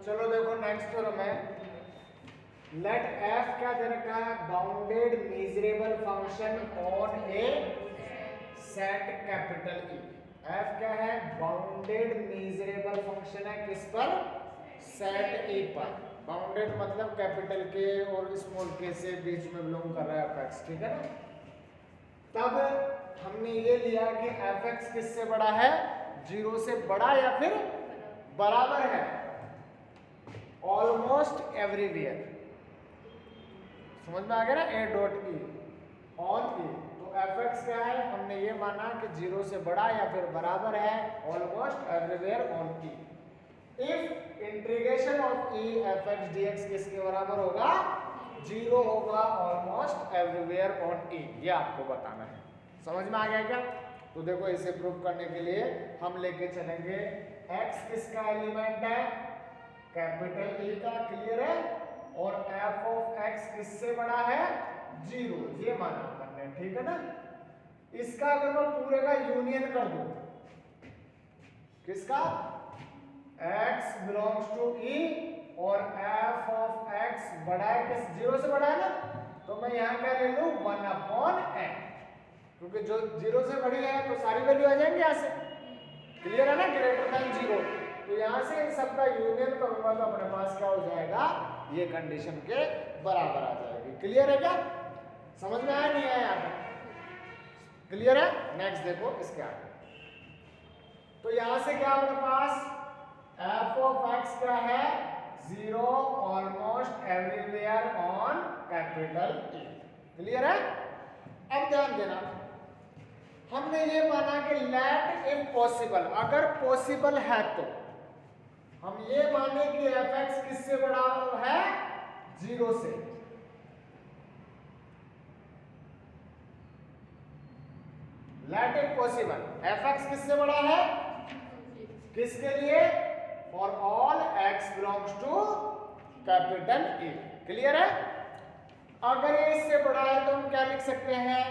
चलो देखो next theorem है, लेट एफ क्या दे रखा है, bounded measurable function on A set capital E. F क्या है, बाउंडेड मेजरेबल फंक्शन है किस पर, सेट ए पर। बाउंडेड मतलब कैपिटल के और स्मॉल के से बीच में बिलोंग कर रहा है एफ एक्स, ठीक है ना। तब हमने ये लिया कि एफ एक्स किससे बड़ा है, जीरो से बड़ा या फिर बराबर है ऑलमोस्ट एवरीवेयर। समझ में आ गया ना, ए डॉट ई ऑन ई। तो एफ एक्स क्या है, हमने ये माना कि जीरो से बड़ा या फिर बराबर है almost everywhere on E. If integration of E f x D x किसके बराबर होगा, जीरो होगा ऑलमोस्ट एवरीवेयर ऑन ई। ये आपको बताना है। समझ में आ गया क्या। तो देखो इसे प्रूव करने के लिए हम लेके चलेंगे x किसका एलिमेंट है, कैपिटल E का, क्लियर है, और f ऑफ x किससे बड़ा है, जीरो, ये माना हमने, ठीक है ना। इसका अगर मैं पूरे का यूनियन कर दूं, किसका, x बिलोंग्स टू E और f ऑफ x बड़ा है किस, जीरो से बड़ा है ना, तो मैं यहां क्या ले लूं 1/n, क्योंकि जो जीरो से बड़ी है तो सारी वैल्यू आ जाएंगे यहां से, क्लियर है ना, ग्रेटर देन जीरो। तो यहां से इन सबका यूनियन करूंगा तो अपने पास क्या हो जाएगा, ये कंडीशन के बराबर आ जाएगी। क्लियर है क्या, समझ में आया नहीं आया यहाँ तक, क्लियर है। नेक्स्ट देखो इसके आगे, तो यहां से क्या अपने पास f ऑफ x क्या है, zero almost everywhere on capital E, clear है। अब ध्यान देना, हमने ये माना कि लेट इफ पॉसिबल, अगर पॉसिबल है तो हम ये माने कि एफ एक्स किससे बड़ा है, जीरो से। Let if possible, F X किससे बड़ा है, किसके लिए, for all X belongs to capital E, clear है। अगर ये इससे बड़ा है तो हम क्या लिख सकते हैं,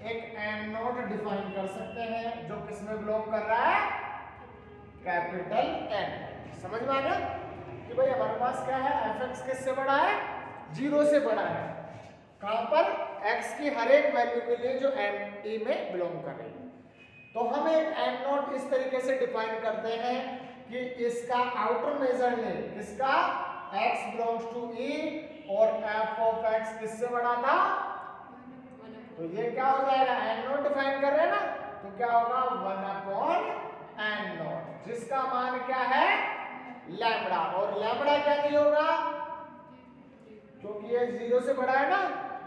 एक एन नोट डिफाइन कर सकते हैं जो किसमें बिलोंग कर रहा है, कैपिटल एन। समझ में आ गया कि भाई हमारे पास क्या है, एफ एक्स किससे बड़ा है, जीरो से बड़ा है, कहां पर, एक्स की हर एक वैल्यू के लिए जो एन ई में बिलोंग कर रही है। तो हम एक एन नोट इस तरीके से डिफाइन करते हैं कि इसका आउटर मेजर ले, किसका, एक्स बिलोंग्स टू ई और एफ ऑफ एक्स किससे बड़ा था, तो ये क्या हो जाएगा, एन नोट डिफाइन कर रहे हैं ना, तो क्या होगा 1/n नोट, जिसका मान क्या है, लैम्बडा, और लैम्बडा क्या नहीं होगा, क्योंकि ये जीरो से बड़ा है ना,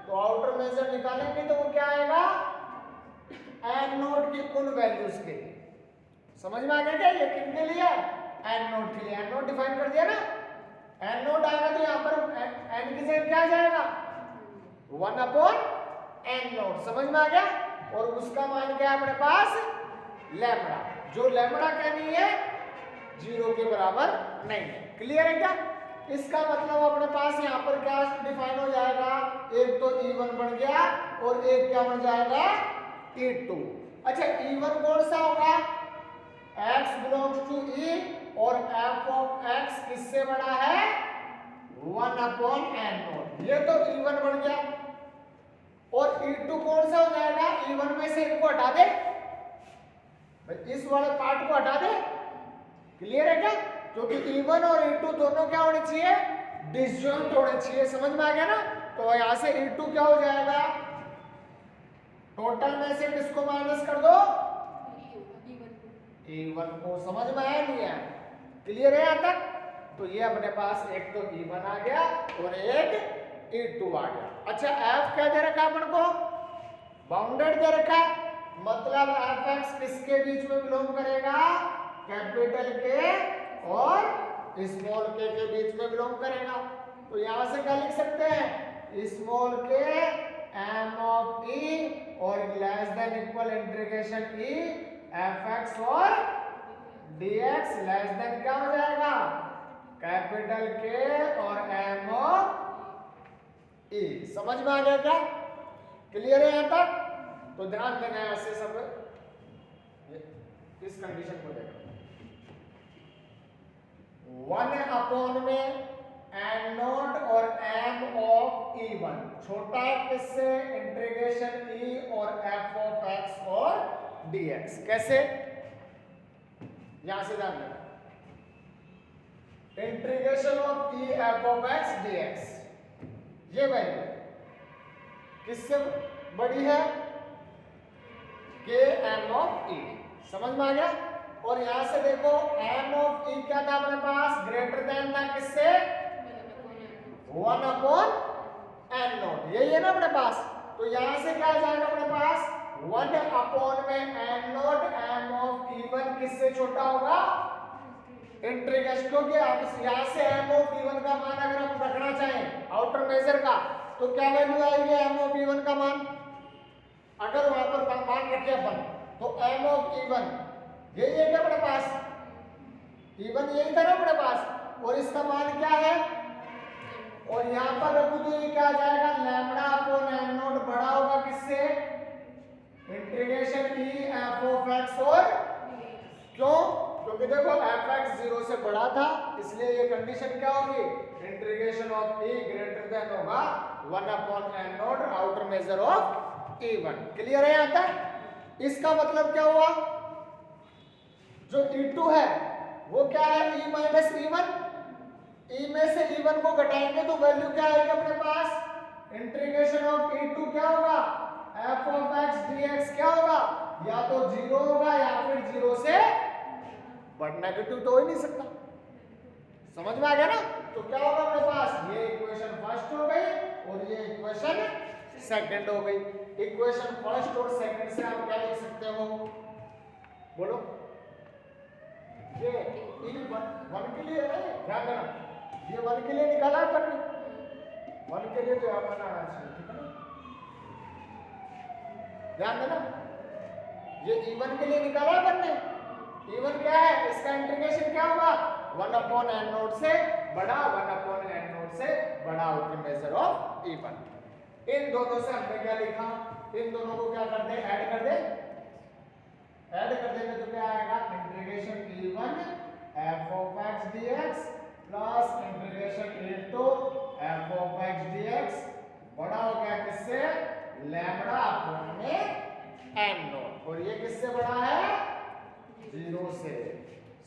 तो आउटर मेजर निकालेंगे तो वो क्या आएगा, एन नोट की उन वैल्यूज के लिए। समझ में आ गया क्या, ये कितने लिए, एन नोट के लिए, एन नोट डिफाइन कर दिया ना, एन नोट आएगा तो यहाँ पर एन की जगह क्या आ जाएगा, 1/n नोट। समझ में आ गया, और उसका मान क्या है अपने पास, लैम्बडा, जो लैम्बडा क्या नहीं है, जीरो के बराबर नहीं है, क्लियर है क्या। इसका मतलब अपने पास यहाँ पर क्या डिफाइन हो जाएगा, एक तो E1 बन गया और एक क्या बन जाएगा, E2। अच्छा E1 कौन सा होगा, x बिलोंग्स टू E और f ऑफ x किससे बड़ा है, 1/n नोट, ये तो E1 बन गया। और E2 कौन सा हो जाएगा, E1 में से एक को हटा दे, इस वाले पार्ट को हटा दे, क्लियर है क्या, क्योंकि E1 और E2 दोनों क्या होने चाहिए, डिसजॉइंट होने चाहिए। समझ में आ गया ना, तो यहां से E2 क्या हो जाएगा, टोटल में से किसको माइनस कर दो, E1 को। समझ में आया नहीं है, क्लियर है यहां तक। तो ये अपने पास एक तो E1 आ गया और एक E2 आ गया। अच्छा f क्या दे रखा अपन को, बाउंडेड दे रखा, मतलब एफ एक्स किसके बीच में बिलोंग करेगा, कैपिटल के और स्मॉल के बीच में बिलोंग करेगा। तो यहां से क्या लिख सकते हैं, स्मॉल के एम ऑफ ई और less than equal integration e f x और dx लेस देन क्या हो जाएगा, कैपिटल के और एम ऑफ ई। समझ में आ गया क्या, क्लियर है यहां तक। तो ध्यान देना है ऐसे सब, इस कंडीशन को देखो 1 में एन नॉट और एम ऑफ E1 छोटा है किससे? इंटीग्रेशन E और f ऑफ x और dx। कैसे? यहां से ध्यान देना, integration of E f of x dx, ये वैल्यू किससे बड़ी है? के m ऑफ E। समझ में आ गया? और यहां से देखो m ऑफ E क्या था अपने पास? ग्रेटर देन था किससे? 1 अपॉन n नॉट, यही है ना अपने पास। तो यहां से क्या आ जाएगा अपने पास? 1 अपॉन में n not m of E1 किससे छोटा होगा? इंटीग्रेशन, क्योंकि आप यहां से m ऑफ E1 का मान अगर हम रखना चाहें आउटर मेजर का, तो क्या वैल्यू आएगी m ऑफ E1 का मान? अगर वहां पर मान रखे अपन, तो m ऑफ E1 यही है क्या अपने पास? E1 यही था ना अपने पास, और इसका मान क्या है? और यहां पर रखूं तो ये क्या आ जाएगा? लैम्बडा अपॉन n नॉट बड़ा होगा किससे? Integration E f of x और, क्यों? क्योंकि देखो fx 0 से बड़ा था, इसलिए ये कंडीशन क्या होगी? Integration of E greater than होगा 1 upon n not outer measure of E1। Clear है यहां तक? इसका मतलब क्या हुआ? जो E2 है वो क्या है? E minus E1। E में से E1 को घटाएंगे तो वैल्यू क्या आएगी अपने पास? इंटीग्रेशन ऑफ E2 क्या होगा? f ऑफ x dx क्या होगा? या तो 0 होगा या फिर 0 से बड़ा, नेगेटिव तो हो ही नहीं सकता। समझ में आ गया ना? तो क्या होगा अपने पास? ये इक्वेशन फर्स्ट हो गई और ये इक्वेशन सेकंड हो गई। इक्वेशन फर्स्ट और सेकंड से आप क्या लिख सकते हो? बोलो। ये वन के लिए है, ध्यान देना, ये 1 के लिए निकाला है अपन ने, 1 के लिए तो यहाँ पर आना चाहिए, ठीक है ना? ध्यान देना, ये E1 के लिए निकाला है अपन ने। E1 क्या है? इसका इंटीग्रेशन क्या होगा? 1 अपॉन n नॉट से बड़ा, 1 अपॉन n नॉट से बड़ा आउटर मेजर ऑफ E1। इन दोनों से हमने क्या लिखा? इन दोनों को क्या कर दे? ऐड कर दे। ऐड कर देंगे तो क्या आएगा? Integration E1 f of x dx plus integration E2 f of x dx बड़ा हो गया किससे? लैम्बडा अपॉन में n नॉट, और ये किससे बड़ा है? 0 से।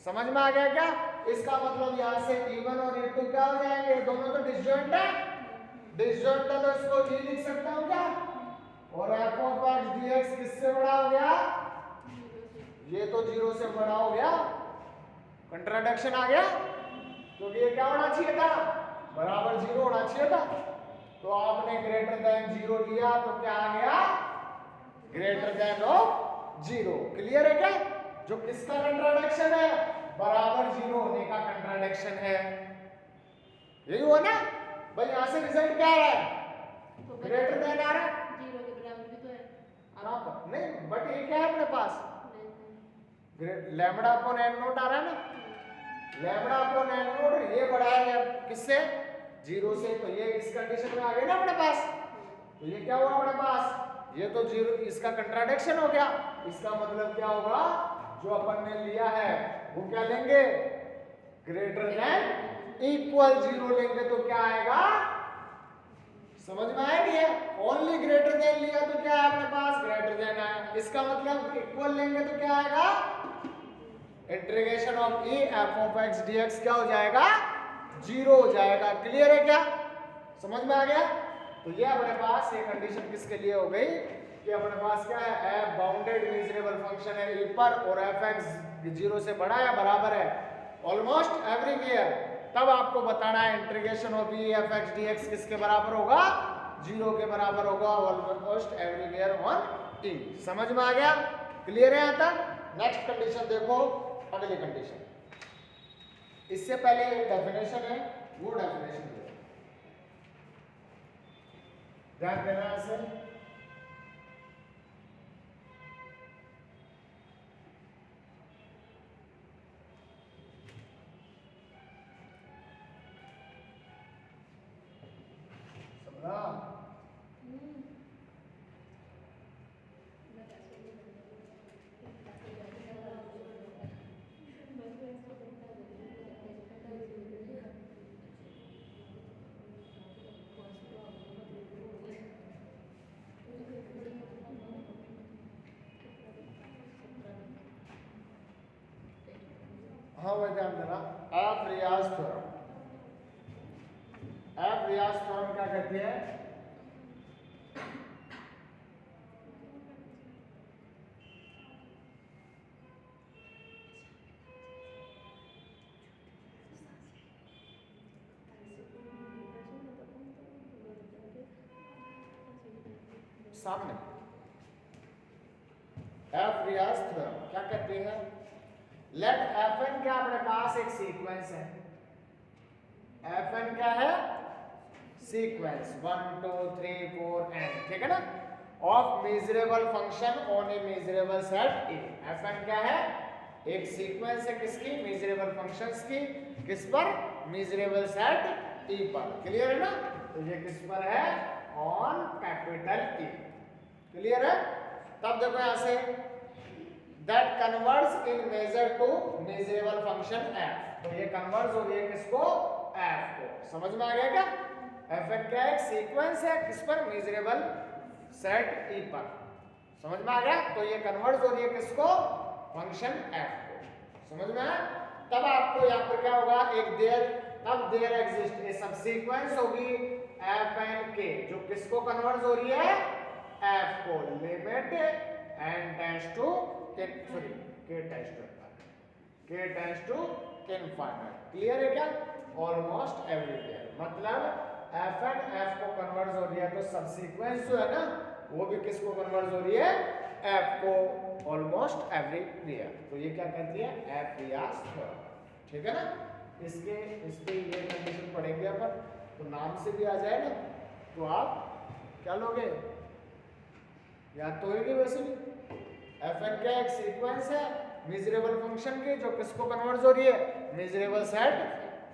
समझ में आ गया क्या? इसका मतलब यहां से E1 और E2 क्या हो जाएंगे? दोनों तो डिसजॉइंट है, डिसजॉइंट है तो इसको E लिख सकता हूं क्या? और f ऑफ x dx किससे बड़ा हो गया? ये तो 0 से बड़ा हो गया, कंट्राडिक्शन आ गया, क्योंकि ये क्या होना चाहिए था? बराबर 0 होना चाहिए था। तो आपने ग्रेटर देन 0 लिया तो क्या आ गया? Greater than of 0। क्लियर है क्या? जो किसका कंट्राडिक्शन है? बराबर 0 होने का कंट्राडिक्शन है। यही हुआ ना भाई? यहां से रिजल्ट क्या आ रहा है? ग्रेटर देन आ रहा है, 0 के बराबर भी तो है। आराम नहीं, बट ये क्या है अपने पास? लैम्बडा अपॉन n नॉट आ रहा है ना? लैम्बडा अपॉन n नॉट ये बड़ा है किससे? 0 से, तो ये इस कंडीशन में आ गया ना अपने पास। तो ये क्या हुआ अपने पास? ये तो 0, इसका कंट्राडिक्शन हो गया। इसका मतलब क्या होगा? जो अपन ने लिया है वो क्या लेंगे? ग्रेटर देन इक्वल 0 लेंगे तो क्या आएगा? समझ में आया नहीं है? ओनली ग्रेटर देन लिया तो क्या है अपने पास? ग्रेटर देन है। इसका मतलब इक्वल लेंगे तो क्या आएगा? Integration of E f of x dx क्या हो जाएगा? 0 हो जाएगा। क्लियर है क्या? समझ में आ गया? तो ये अपने पास ये कंडीशन किसके लिए हो गई कि अपने पास क्या है? f बाउंडेड मीजरेबल फंक्शन है E पर और fx 0 से बड़ा या बराबर है ऑलमोस्ट एवरीवेयर, तब आपको बताना है integration of E f x dx किसके बराबर होगा? 0 के बराबर होगा ऑलमोस्ट एवरीवेयर ऑन E। समझ में आ गया? क्लियर है यहां तक? नेक्स्ट कंडीशन देखो, अगली कंडीशन। इससे पहले एक डेफिनेशन है, वो डेफिनेशन देखो, ध्यान देना ऐसे। समझा? हाँ वही ध्यान देना, एफ रियाज थ्योरम। एफ रियाज थ्योरम क्या कहती है? सामने एफ रियाज थ्योरम क्या कहती है? लेट एफ एन क्या अपने पास एक सीक्वेंस है, एफ एन क्या है? सीक्वेंस 1 2 3 4 एन, ठीक है ना, of measurable function on a measurable set A. F N क्या है? एक सीक्वेंस है किसकी? मेजरेबल फंक्शंस की, किस पर? मेजरेबल सेट ई पर। क्लियर है ना? तो ये किस पर है? On capital E. क्लियर है? तब देखो यहां से that converts in measure to measurable function f, तो ये कन्वर्ट हो रही है किसको? f को। समझ में आ गया क्या? fn क्या है? एक सीक्वेंस है किस पर? मेजरेबल सेट e पर। समझ में आ गया? तो ये कन्वर्ट हो रही है किसको? फंक्शन f को। समझ में आया? तब आपको यहाँ पर क्या होगा? एक देयर, तब देयर एग्जिस्ट ये सब सीक्वेंस होगी fn के, जो किसको कन्वर्ट हो रही है? f को। Limit n tends to k tends to infinite. Clear है क्या? ऑलमोस्ट एवरीवेयर, मतलब f एंड f को कन्वर्ट हो रही है, तो सब सीक्वेंस जो है ना वो भी किसको कन्वर्ट हो रही है? f को, ऑलमोस्ट एवरीवेयर। तो ये क्या कहती है? एफ रियाज थ्योरम, ठीक है ना? इस पे ये कंडीशन पढ़ेंगे अपन, तो नाम से भी आ जाए ना तो आप क्या लोगे? याद तो होगी वैसे भी। एफ एन क्या एक सीक्वेंस है मेजरेबल फंक्शन की, जो किसको कन्वर्ट हो रही है? मेजरेबल सेट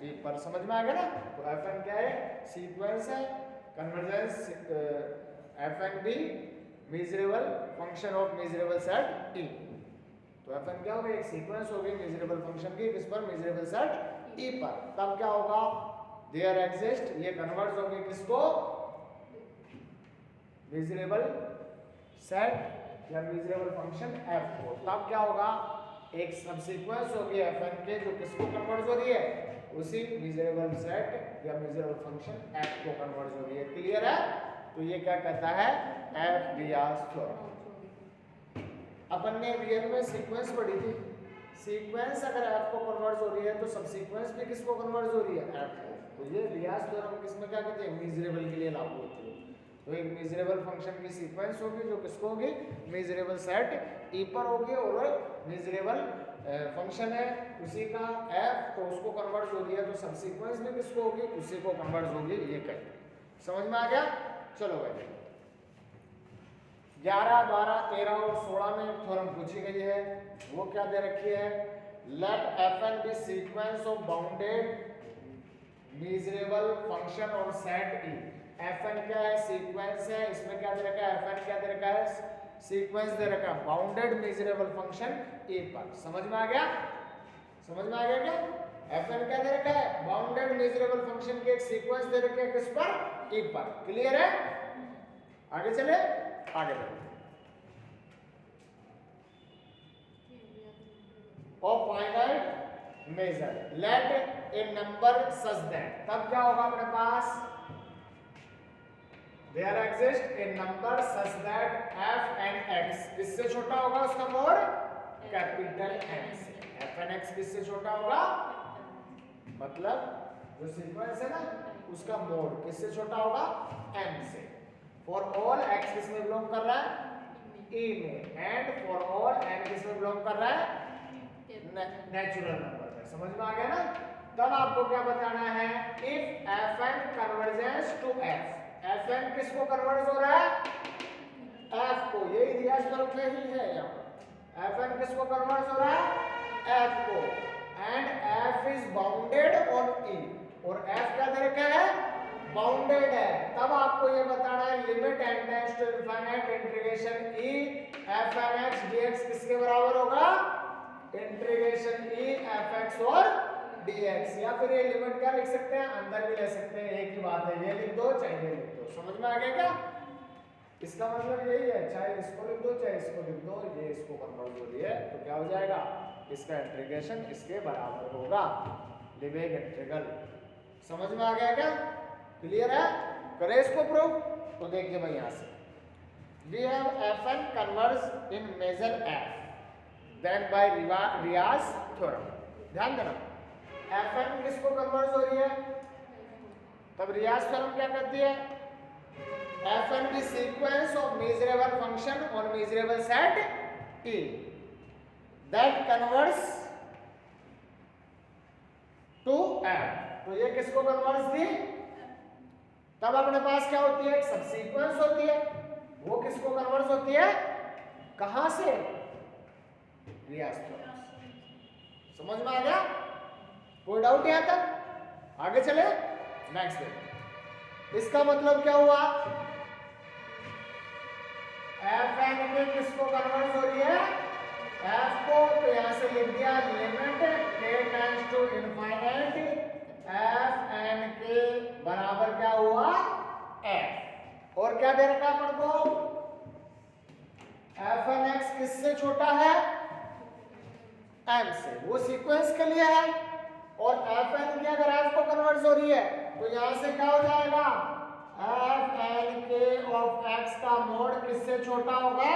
ई पर। समझ में आ गया ना? तो एफ एन क्या है? सीक्वेंस है, convergence F N be measurable function of measurable set E. तो एफ एन क्या होगा? एक सीक्वेंस होगी मेजरेबल फंक्शन की, किस पर? मेजरेबल सेट ई पर। तब क्या होगा? देयर एग्जिस्ट, ये कन्वर्ट होगी किसको? मेजरेबल सेट या मेजरेबल फंक्शन f को। तब क्या होगा? एक सब सीक्वेंस होगी fn के, जो किसको कन्वर्ट हो रही है? उसी मेजरेबल सेट या मेजरेबल फंक्शन f को कन्वर्ट हो रही है। क्लियर है? तो ये क्या कहता है? एफ रियाज थ्योरम। अपन ने रियल में सीक्वेंस पढ़ी थी, सीक्वेंस अगर f को कन्वर्ट हो रही है तो सब सीक्वेंस भी किसको कन्वर्ट हो रही है? f को। तो ये रियाज थ्योरम किसमें क्या कहते हैं? मेजरेबल के लिए लागू होती है। तो एक मेजरेबल फंक्शन की सीक्वेंस होगी, जो किसको होगी? मेजरेबल सेट ई पर होगी, और मेजरेबल फंक्शन है उसी का f, तो उसको कन्वर्ट हो रही है, तो सब सीक्वेंस भी किसको होगी? उसी को कन्वर्ट होगी। ये कहते हैं। समझ में आ गया? चलो भाई, 11 12 13 और 16 में थ्योरम पूछी गई है, वो क्या दे रखी है? Let F N be sequence of bounded measurable function और सेट ई। एफ एन क्या है? सीक्वेंस है, इसमें क्या दे रखा है? एफ एन क्या दे रखा है? सीक्वेंस दे रखा है बाउंडेड मेजरेबल फंक्शन ए पर। समझ में आ गया? समझ में आ गया क्या? एफ एन क्या दे रखा है? बाउंडेड मेजरेबल फंक्शन के एक सीक्वेंस दे रखे है, किस पर? ए पर। क्लियर है? आगे चले, आगे बढ़े। Of finite measure let A number such that, तब क्या होगा अपने पास? There exists a number such that f and x किससे छोटा होगा? उसका मोड कैपिटल N से। f and x किससे छोटा होगा? मतलब जो सीक्वेंस है ना उसका मोड किससे छोटा होगा? n से। फॉर ऑल x किस में बिलोंग कर रहा है? e में। एंड फॉर ऑल n किस में बिलोंग कर रहा है? नेचुरल नंबर में। समझ में आ गया ना? तब आपको क्या बताना है? If f n convergence to f, f n किसको कन्वर्ट हो रहा है? एफ को। यही रियाज थ्योरम में ही है यहाँ पर। एफ एन किसको कन्वर्ट हो रहा है? एफ को। And F is bounded on E, और एफ क्या दे रखा है? बाउंडेड है। तब आपको ये बताना है limit n tends to infinite integration e F N x dx किसके बराबर होगा? इंटीग्रेशन ई एफ एक्स और dx। या फिर ये लिमिट क्या लिख सकते हैं? अंदर भी ले सकते हैं, एक ही बात है, ये लिख दो चाहे ये लिख दो। समझ में आ गया क्या? इसका मतलब यही है, चाहे इसको लिख दो चाहे इसको लिख दो, ये इसको कन्वर्ट हो रही है, तो क्या हो जाएगा? इसका इंटीग्रेशन इसके बराबर होगा, लीबेग इंटीग्रल। समझ में आ गया क्या? क्लियर है? करें इसको प्रूव। तो देखिए भाई यहां से we have fn converge in measure f then by Rias theorem। ध्यान देना fn किसको कन्वर्ज हो रही है, तब रियाज थ्योरम क्या करती है, fn the sequence of measurable function on measurable set E that converges to f। तो ये किसको कन्वर्ज थी, तब अपने पास क्या होती है, एक सबसीक्वेंस होती है, वो किसको कन्वर्ज होती है, कहां से, रियाज थ्योरम। समझ में आ गया? कोई डाउट यहां तक? आगे चले नेक्स्ट देखते। इसका मतलब क्या हुआ, एफ एन में किसको कन्वर्ज हो रही है, एफ को, तो यहां से लिख दिया limit k tends to infinite F N के बराबर क्या हुआ, एफ। और क्या दे रखा अपन को, एफ एन एक्स किससे छोटा है, एम से, वो सीक्वेंस के लिए है। और एफ एन की अगर एफ को कन्वर्ज हो रही है तो यहां से क्या हो जाएगा, एफ एन के ऑफ एक्स का मोड किससे छोटा होगा,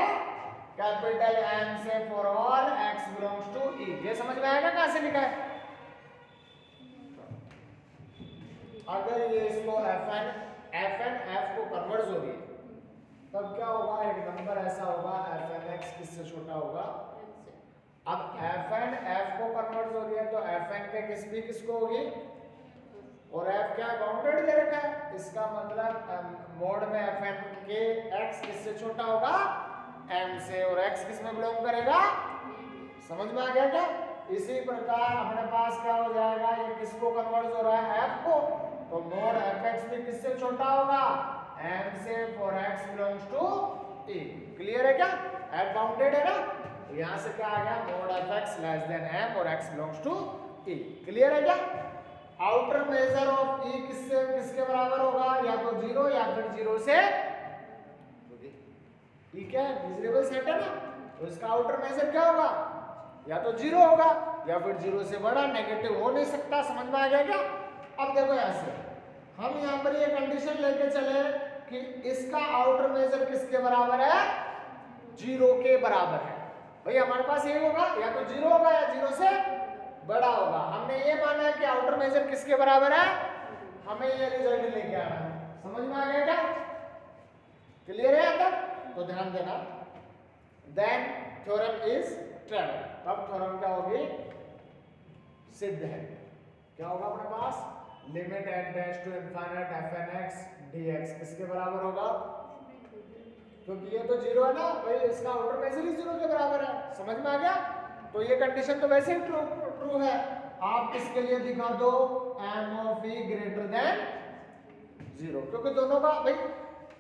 कैपिटल एम से, for all X belongs to E. ये समझ में आएगा कहां से लिखा है? अगर ये इसको एफ को कन्वर्ज हो रही है तब क्या होगा, एक नंबर ऐसा होगा एफ एन एक्स किससे छोटा होगा। अब एफ एन एफ को कन्वर्ज हो रही है तो एफ एन के किस भी किसको होगी, और एफ क्या बाउंडेड दे रखा है, इसका मतलब मोड में एफ एन के एक्स किससे छोटा होगा, एम से, और एक्स किस में बिलोंग करेगा, समझ में आ गया क्या? इसी प्रकार अपने पास क्या हो जाएगा, ये किसको कन्वर्ज हो रहा है, एफ को, तो मोड एफ एक्स भी किससे छोटा होगा, एम से, for x belongs to E. Clear है क्या? एफ बाउंडेड है ना, तो यहां से क्या आ गया, mod F X less than M और X belongs to E. Clear है क्या? आउटर मेजर ऑफ ई किससे किसके बराबर होगा, या तो 0 या फिर 0 से, ठीक है, मेजरेबल सेट है ना, तो इसका आउटर मेजर क्या होगा, या तो 0 होगा या फिर 0 से बड़ा, नेगेटिव हो नहीं सकता। समझ में आ गया क्या? अब देखो यहां से हम यहां पर ये कंडीशन लेके चले कि इसका आउटर मेजर किसके बराबर है, 0 के बराबर है। भाई हमारे पास ये होगा, या तो 0 होगा या 0 से बड़ा होगा। हमने ये माना है कि आउटर मेजर किसके बराबर है, हमें ये रिजल्ट लेके आना है। समझ में आ गया क्या? क्लियर है यहां तक? तो ध्यान देना, देन थ्योरम इज ट्रेवल। तब थ्योरम क्या होगी, सिद्ध है। क्या होगा अपने पास, limit n tends to infinite F N X dx किसके बराबर होगा, क्योंकि ये तो 0 है ना भाई, इसका आउटर मेजर ही 0 के बराबर है। समझ में आ गया? तो ये कंडीशन तो वैसे ही ट्रू है। आप किसके लिए दिखा दो, m of e greater than 0, क्योंकि दोनों का भाई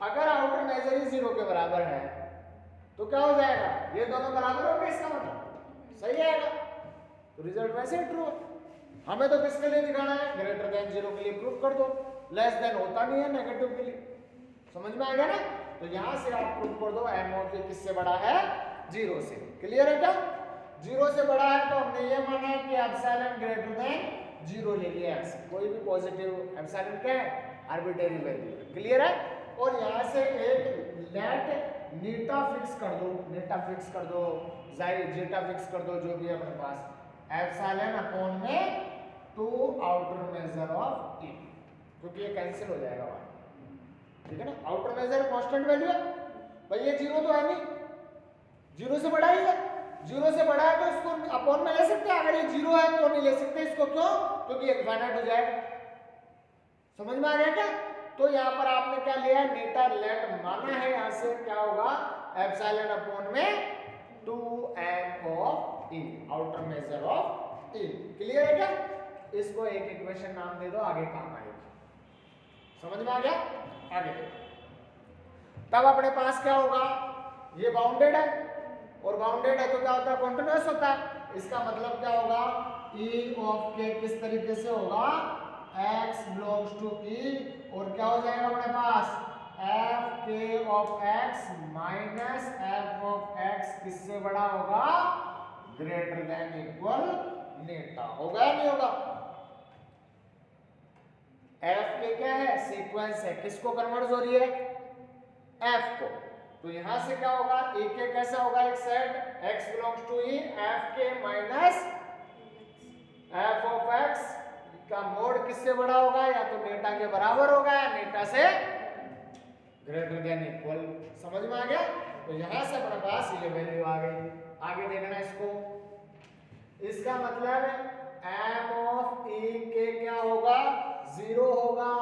अगर आउटर मेजर ही 0 के बराबर है तो क्या हो जाएगा, ये दोनों बराबर होंगे, इसका मतलब सही आएगा। तो रिजल्ट वैसे ही ट्रू है। हमें तो किसके लिए दिखाना है, ग्रेटर देन 0 के लिए प्रूफ कर दो, लेस देन होता नहीं है नेगेटिव के लिए। समझ में आ गया ना? तो यहां से आप प्रूफ कर दो m ऑफ e किससे बड़ा है, 0 से। क्लियर है क्या? 0 से बड़ा है तो हमने ये माना है कि एप्सिलॉन ग्रेटर देन 0 ले लिया x, कोई भी पॉजिटिव एप्सिलॉन क्या है, आर्बिट्रेरी वैल्यू है। क्लियर है? और यहां से एक लेट नीटा फिक्स कर दो, नेटा फिक्स कर दो, जेटा फिक्स कर दो, जो भी है अपने पास, एप्सिलॉन अपॉन में 2 आउटर मेजर ऑफ e, क्योंकि ये कैंसिल हो जाएगा वहां, ठीक है ना। आउटर मेजर कांस्टेंट वैल्यू है भाई, ये 0 तो है नहीं, 0 से बड़ा ही है, 0 से बड़ा है तो इसको अपॉन में ले सकते हैं, अगर ये 0 है तो नहीं ले सकते इसको। क्यों? क्योंकि ये इनफाइनाइट हो जाएगा। समझ में आ गया क्या? तो यहाँ पर आपने क्या लिया, नेटा लेट माना है, यहां से क्या होगा, एप्सिलॉन अपॉन में 2m of e, outer measure of e। Clear है क्या? इसको एक इक्वेशन नाम दे दो, आगे काम आएगी। समझ में आ गया? आगे तब अपने पास क्या होगा, ये बाउंडेड है, और बाउंडेड है तो क्या होता है, कॉन्टिन्यूअस होता है। इसका मतलब क्या होगा, e ऑफ k किस तरीके से होगा, x बिलोंग्स टू e, और क्या हो जाएगा अपने पास, f k of x minus f of x किससे बड़ा होगा, ग्रेटर देन इक्वल नेटा होगा या नहीं होगा? एफ के क्या है, सीक्वेंस है, किसको कन्वर्ट हो रही है, एफ को। तो यहां से क्या होगा, ए के कैसा होगा, एक set x belongs to e f के माइनस एफ ऑफ x का मोड किससे बड़ा होगा, या तो नेटा के बराबर होगा या नेटा से ग्रेटर देन इक्वल। समझ में आ गया? तो यहां से अपने पास ये वैल्यू आ गई। आगे देखना इसको, इसका मतलब m ऑफ e के क्या होगा, 0 होगा।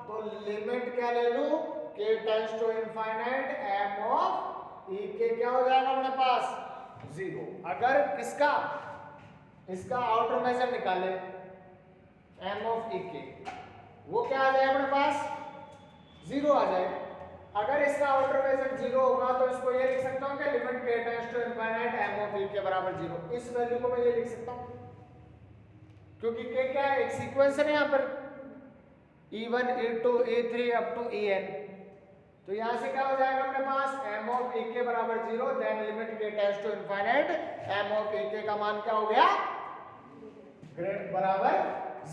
तो लिमिट क्या ले लूं, k tends to infinite m of e के क्या हो जाएगा अपने पास 0। अगर किसका, इसका आउटर मेजर निकाले m ऑफ e के, वो क्या आ जाए अपने पास 0 आ जाए। अगर इसका आउटर मेजर 0 होगा तो इसको ये लिख सकता हूं कि limit k tends to infinite m of e के बराबर 0। इस वैल्यू को मैं ये लिख सकता हूं, क्योंकि k क्या है, एक सीक्वेंस है यहां पर e1 e2 e3 up to en। तो यहां से क्या हो जाएगा अपने पास m ऑफ e के बराबर 0, then limit k tends to infinite m of e के का मान क्या हो गया, ग्रेट बराबर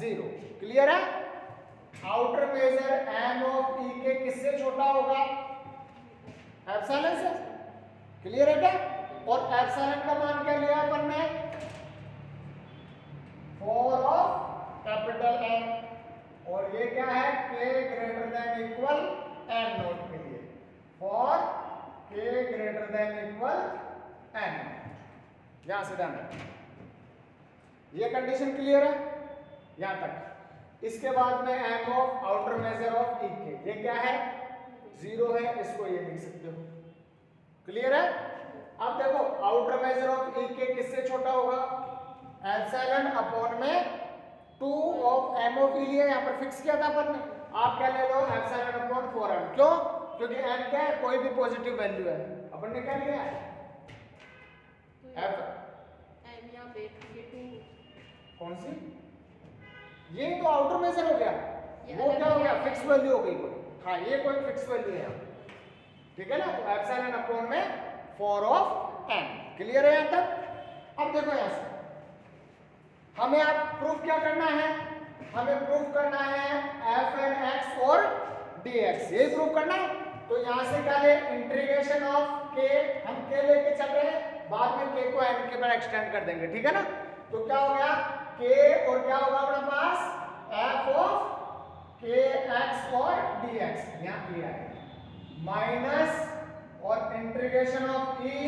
0। क्लियर है? Outer measure m of e के किससे छोटा होगा, एप्सिलॉन से। क्लियर है क्या? और एप्सिलॉन का मान क्या लिया अपन ने, 4 ऑफ कैपिटल M, और ये क्या है, k greater than equal n note के लिए, for k greater than equal n। यहां से ध्यान रखना, ये कंडीशन क्लियर है यहां तक। इसके बाद में m of outer measure of e के, ये क्या है 0 है, इसको ये लिख सकते हो। क्लियर है? अब देखो आउटर मेजर ऑफ e के किससे छोटा होगा, एप्सिलॉन अपॉन में 2 ऑफ m ऑफ e लिया, यहां पर फिक्स किया था अपन ने। आप क्या ले लो, एप्सिलॉन अपॉन 4m। क्यों? क्योंकि m क्या है, कोई भी पॉजिटिव वैल्यू है। अपन ने क्या लिया है, f m या बेट ये 2 कौन सी, ये तो आउटर मेजर हो गया, वो क्या हो गया, फिक्स वैल्यू हो गई कोई। हाँ, ये कोई फिक्स वैल्यू है यहाँ, ठीक है ना। तो एप्सिलॉन अपॉन में 4 ऑफ m। क्लियर है यहाँ तक? अब देखो यहाँ से हमें आप प्रूफ क्या करना है, हमें प्रूफ करना है fn x और dx, यही प्रूफ करना है। तो यहाँ से क्या ले, इंटीग्रेशन ऑफ k, हम k लेके चल रहे हैं, बाद में k को n के पर एक्सटेंड कर देंगे, ठीक है ना। तो क्या हो गया, k और क्या होगा अपने पास, f ऑफ kx और dx, यहाँ किया है, माइनस और integration of e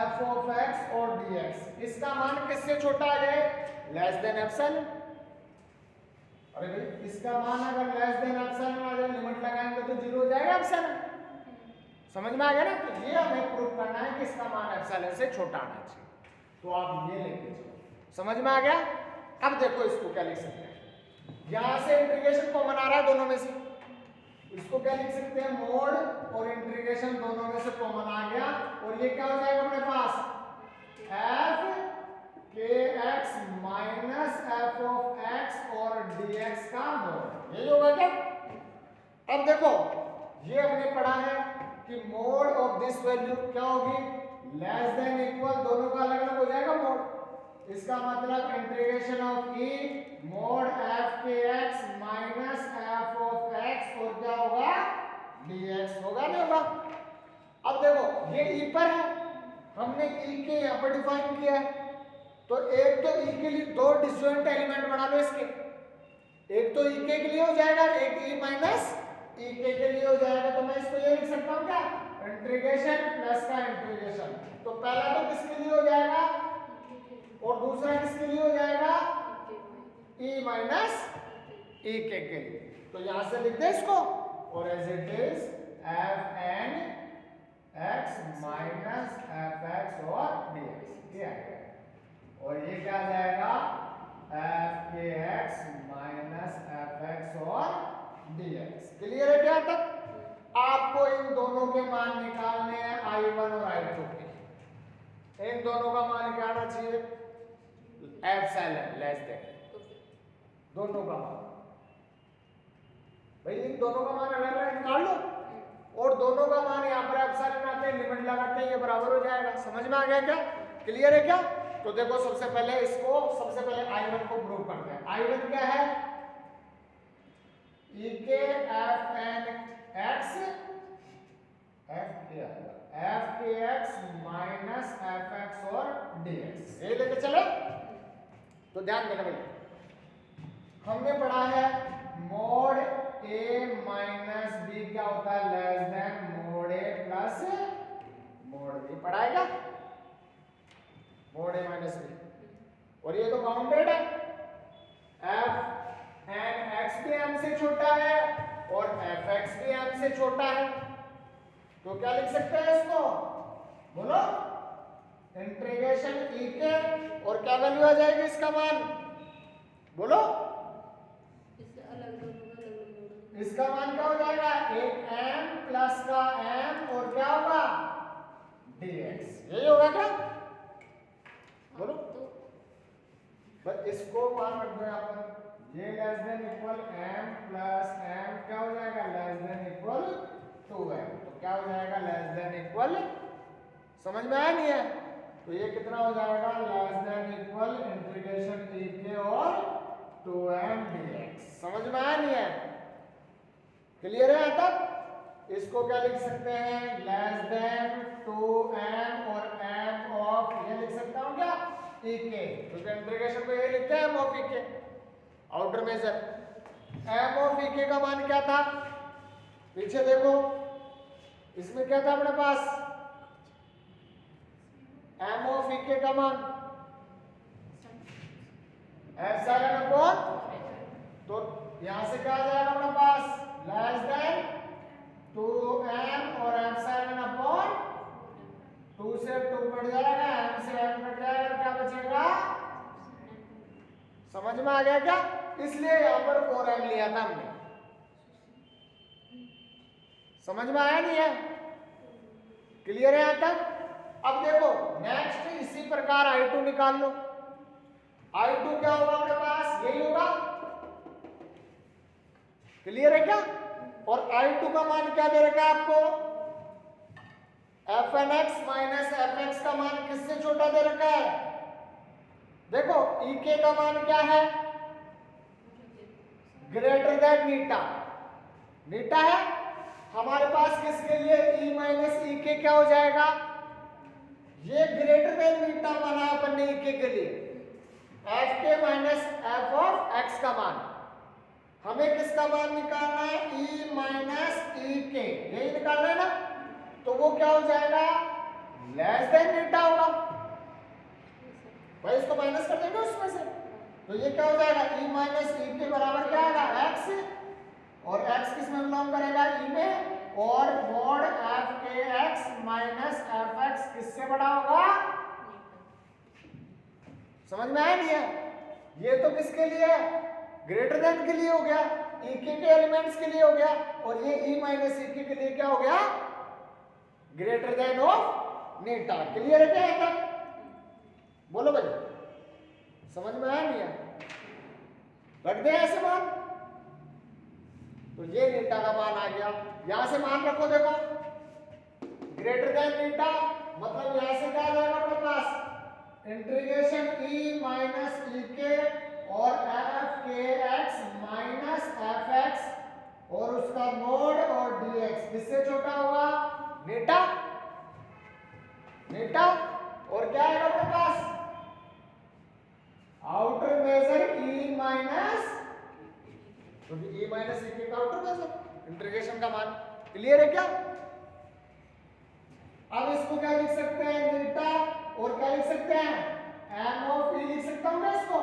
f of x और dx। इसका मान किससे छोटा आ जाए, लेस देन एप्सिलॉन। अरे भाई, इसका मान अगर लेस देन एप्सिलॉन आ जाए, लिमिट लगाएंगे तो 0 हो जाएगा एप्सिलॉन। समझ में आ गया ना? तो ये हमें प्रूफ करना है कि इसका मान एप्सिलॉन से छोटा आना चाहिए। तो आप ये लेके चलो, समझ में आ गया? अब देखो इसको क्या लिख सकते हैं, यहां से इंटीग्रेशन कॉमन आ रहा है दोनों में से, इसको क्या लिख सकते हैं, मोड और इंटीग्रेशन दोनों में से कॉमन आ गया, और ये क्या हो जाएगा अपने पास, f kx minus f of x और dx का मोड, यही होगा क्या? अब देखो ये हमने पढ़ा है कि मोड ऑफ दिस वैल्यू क्या होगी, लेस देन इक्वल, दोनों का अलग अलग हो जाएगा मोड। इसका मतलब integration of e mode f kx minus f of x और क्या होगा, dx होगा, नहीं होगा? अब देखो ये e पर है, हमने e के यहाँ पर डिफाइन किया है, तो एक तो e के लिए दो डिसजॉइंट एलिमेंट बना लो इसके, एक तो e के लिए हो जाएगा, एक e माइनस e के लिए हो जाएगा। तो मैं इसको ये लिख सकता हूँ क्या, इंटीग्रेशन प्लस का इंटीग्रेशन। तो पहला तो किसके लिए हो जाएगा और दूसरा किसके लिए हो जाएगा, e माइनस e के लिए। तो यहां से लिख दे इसको, और as it is fn x minus fx और dx, ये आएगा। और ये क्या आ जाएगा, fkx माइनस fx और dx। क्लियर है क्या तक? आपको इन दोनों के मान निकालने हैं, i1 और i2 के। इन दोनों का मान क्या आना चाहिए, एप्सिलॉन लेस देन दोनों का मान। भाई इन दोनों का मान अलग अलग निकाल लो, और दोनों का मान यहाँ पर एप्सिलॉन आते हैं, लिमिट लगाते हैं, ये बराबर हो जाएगा। समझ में आ गया क्या? क्लियर है क्या? तो देखो सबसे पहले I1 को प्रूव करते हैं। I1 क्या है? E के एफ एन एक्स एफ क्या है? एफ के एक्स माइनस एफ एक्स और डी एक्स, ये लेके चले। तो ध्यान देना भाई, हमने पढ़ा है मोड ए माइनस बी क्या होता है? लेस देन मोड ए प्लस मोड बी। पढ़ाएगा मोड ए माइनस बी, और ये तो बाउंडेड है। एफ एन एक्स भी एम से छोटा है और एफ एक्स भी एम से छोटा है, तो क्या लिख सकते हैं इसको? बोलो, इंटीग्रेशन ई के, और क्या वैल्यू आ जाएगी इसका मान? बोलो, इसका मान क्या हो जाएगा? एक m प्लस का m और क्या होगा? dx। यही होगा क्या? बोलो, बस इसको मान रख दो यहाँ पर। ये less than equal m plus m क्या हो जाएगा? Less than equal 2m। तो क्या हो जाएगा? लेस देन इक्वल, समझ में आया नहीं है? तो ये कितना हो जाएगा? लेस देन इक्वल इंटीग्रेशन ई के और 2m dx। समझ में आया नहीं है? क्लियर है यहाँ तक? इसको क्या लिख सकते हैं? लेस देन 2m और m ऑफ, ये लिख सकता हूँ क्या? e के। तो इंटीग्रेशन में ये लिखते हैं m ऑफ e के, outer measure. m of e के का मान क्या था? पीछे देखो, इसमें क्या था अपने पास? m ऑफ e के का मान एप्सिलॉन अपॉन, तो यहां से क्या आ जाएगा अपने पास? लेस देन 2m और एप्सिलॉन अपॉन 2 से 2 कट जाएगा, m से m कट जाएगा, क्या बचेगा? समझ में आ गया क्या? इसलिए यहां पर 4m लिया था हमने। समझ में आया नहीं है? क्लियर है यहां तक? अब देखो नेक्स्ट, इसी प्रकार I2 निकाल लो। I2 क्या होगा अपने पास? यही होगा। क्लियर है क्या? और I2 का मान क्या दे रखा है आपको? F N x minus f x का मान किससे छोटा दे रखा है? देखो ई के का मान क्या है? ग्रेटर देन नीटा। नीटा है हमारे पास, किसके लिए? ई माइनस ई के क्या हो जाएगा? ये ग्रेटर देन नीटा माना अपन ने ई के लिए। एफ के माइनस एफ ऑफ एक्स का मान, हमें किसका मान निकालना है? ई माइनस ई के, यही निकालना है ना? तो वो क्या हो जाएगा? लेस देन नीटा होगा भाई, इसको माइनस कर देंगे उसमें से, तो ये क्या हो जाएगा? ई माइनस ई के बराबर क्या आएगा? एक्स, और एक्स किस में बिलोंग करेगा? ई में, और मॉड एफ के एक्स माइनस एफ एक्स किससे बड़ा होगा? समझ में आया नहीं है? ये तो किसके लिए है? ग्रेटर देन के लिए हो गया, ई के एलिमेंट्स के लिए हो गया, और ये ई माइनस ई के लिए क्या हो गया? Greater than of Neeta. Clear है क्या यहाँ तक? बोलो भाई, समझ में आया नहीं है? रख दे ऐसे मान, तो ये नीटा का मान आ गया। यहां से मान रखो, देखो ग्रेटर देन नीटा मतलब यहां से क्या आ जाएगा अपने पास? इंटीग्रेशन ई माइनस ई के और एफ के एक्स माइनस एफ एक्स और उसका मोड और डी एक्स किससे छोटा होगा? नीटा। नीटा, और क्या आएगा अपने पास? आउटर मेजर ई माइनस, क्योंकि ई माइनस ई के का आउटर मेजर इंटीग्रेशन का मान। क्लियर है क्या? अब इसको क्या लिख सकते हैं? नीटा, और क्या लिख सकते हैं? एम ऑफ ई लिख सकता हूं मैं इसको।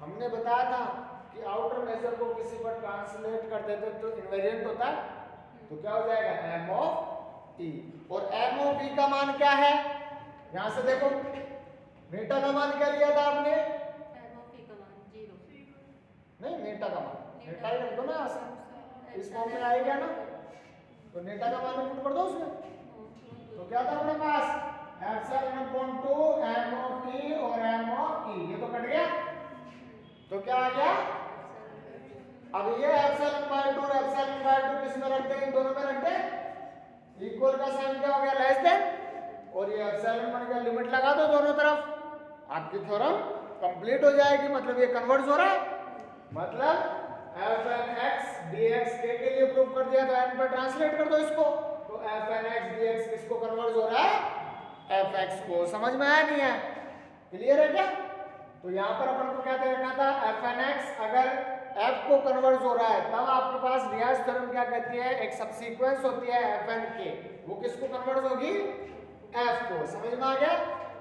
हमने बताया था कि आउटर मेजर को किसी पर ट्रांसलेट कर देते तो इनवेरिएंट होता है, तो क्या हो जाएगा? एम ऑफ ई। और एम ऑफ ई का मान क्या है? यहां से देखो, नीटा का मान क्या लिया था आपने? एम ऑफ ई का मान 0। नहीं, नीटा का मान, नीटा ही रख दो ना, ऐसा इस फॉर्म में आएगा ना, तो नीटा का मान पुट कर दो उसमें। तो क्या था अपने पास? एप्सिलॉन अपॉन 2 एम ऑफ ई और एम ऑफ ई, ये तो कट गया, तो क्या आ गया? अब ये एप्सिलॉन बाय 2 और एप्सिलॉन बाय 2 किस में रख दें? इन दोनों में रख दें। इक्वल का साइन क्या हो गया? लेस देन, और ये एप्सिलॉन बन गया, लिमिट लगा दो दोनों तरफ, आपकी थ्योरम कंप्लीट हो जाएगी। मतलब ये कन्वर्ज हो रहा है, मतलब fn(x) dx के लिए प्रूव कर दिया, तो n पर ट्रांसलेट कर दो इसको, तो fn(x) dx किसको कन्वर्ज हो रहा है, fx को। समझ में आया नहीं है, क्लियर है क्या? तो यहाँ पर अपन को क्या देखना था, fn(x) अगर f को कन्वर्ज हो रहा है तब आपके पास रियाज थ्योरम क्या कहती है, एक सबसीक्वेंस होती है fn के, वो किसको कन्वर्ज होगी, f को। समझ में आ गया?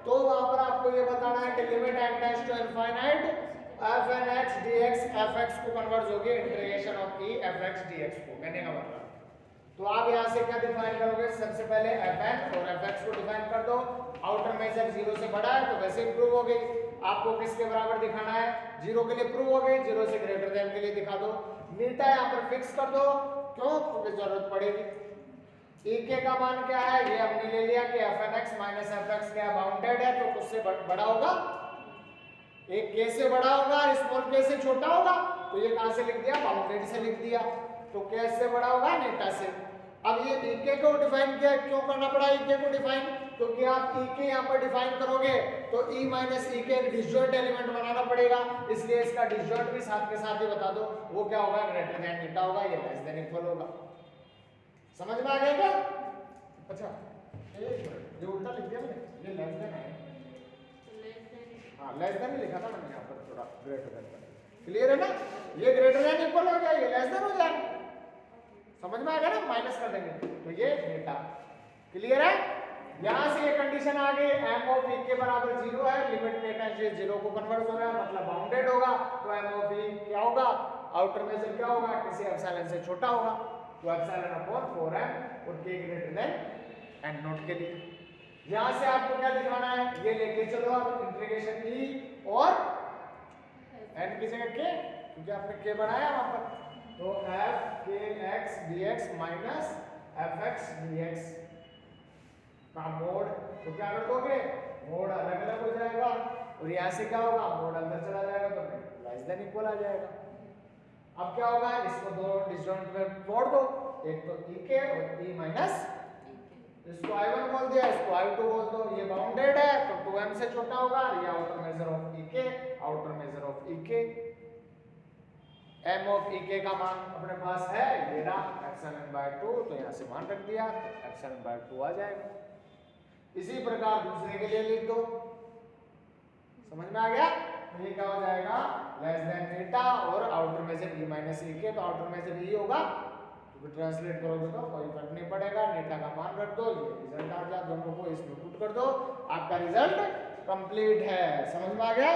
तो वहां पर आपको ये बताना है कि limit n tends to infinite fn(x) dx fx को कन्वर्ज होगी integration of e fx dx को। कहने का मतलब, तो आप यहाँ से क्या डिफाइन करोगे, सबसे पहले fn और fx को डिफाइन कर दो। आउटर मेजर 0 से बड़ा है तो वैसे ही प्रूव हो गई। आपको किसके बराबर दिखाना है, 0 के लिए प्रूव हो गई, 0 से ग्रेटर देन के लिए दिखा दो। नीटा यहाँ पर फिक्स कर दो, क्यों, क्योंकि जरूरत पड़ेगी। ek का मान क्या है, ये हमने ले लिया कि fn(x) माइनस fx क्या बाउंडेड है, तो उससे बड़ा होगा, एक k से बड़ा होगा और स्मॉल k से छोटा होगा, तो ये कहां से लिख दिया, बाउंडेड से लिख दिया, तो k से बड़ा होगा नेटा से। अब ये ek को डिफाइन किया, क्यों करना पड़ा ek को डिफाइन, क्योंकि आप ek यहाँ पर डिफाइन करोगे तो e माइनस ek एक डिसजॉइंट एलिमेंट बनाना पड़ेगा, इसलिए इसका डिसजॉइंट भी साथ के साथ ही बता दो, वो क्या होगा, ग्रेटर देन नेटा होगा, ये लेस देन इक्वल होगा। समझ में आ गया क्या? अच्छा ये उल्टा लिख दिया मैंने, ये लेस देन है, हाँ लेस देन लिखा था मैंने यहाँ पर, थोड़ा ग्रेटर देन। क्लियर है ना, ये ग्रेटर देन इक्वल हो गया, ये लेस देन हो जाएगा। समझ में आ गया ना, माइनस कर देंगे तो ये नेटा। क्लियर है? यहां से ये कंडीशन आ गई, m ऑफ e के बराबर 0 है, लिमिट नेटा से 0 को कन्वर्ट हो रहा है, मतलब बाउंडेड होगा, तो m ऑफ e क्या होगा, आउटर मेजर क्या होगा, किसी एप्सिलॉन से छोटा होगा, तो एप्सिलॉन अपॉन 4m और k greater than n not के लिए। यहां से आपको क्या दिखाना है, ये लेके चलो आप इंटीग्रेशन e और n की जगह k, क्योंकि आपने k बनाया वहां पर, तो f kx dx minus fx dx का मोड, तो क्या कर दोगे, मोड अलग अलग हो जाएगा, और यहाँ से क्या होगा, मोड अंदर चला जाएगा, तो लेस देन इक्वल आ जाएगा। अब क्या होगा, इसको दो डिसजॉइंट में तोड़ दो, एक तो ek और e माइनस, इसको i1 बोल दिया, इसको i2 बोल दो, ये बाउंडेड है तो 2m से छोटा होगा, ये outer measure of ek, outer measure of ek, m of ek का मान अपने पास है ये रहा ε/2, तो यहाँ से मान रख दिया, तो ε/2 आ जाएगा। इसी प्रकार दूसरे के लिए लिख दो, समझ में आ गया, तो ये क्या हो जाएगा, लेस देन नेटा और outer measure e minus ek, तो आउटर मेजर e होगा, तो ट्रांसलेट करोगे तो कोई फर्क नहीं पड़ेगा, नेटा का मान रख दो, ये रिजल्ट आ गया, दोनों को इसमें पुट कर दो, आपका रिजल्ट कंप्लीट है। समझ में आ गया?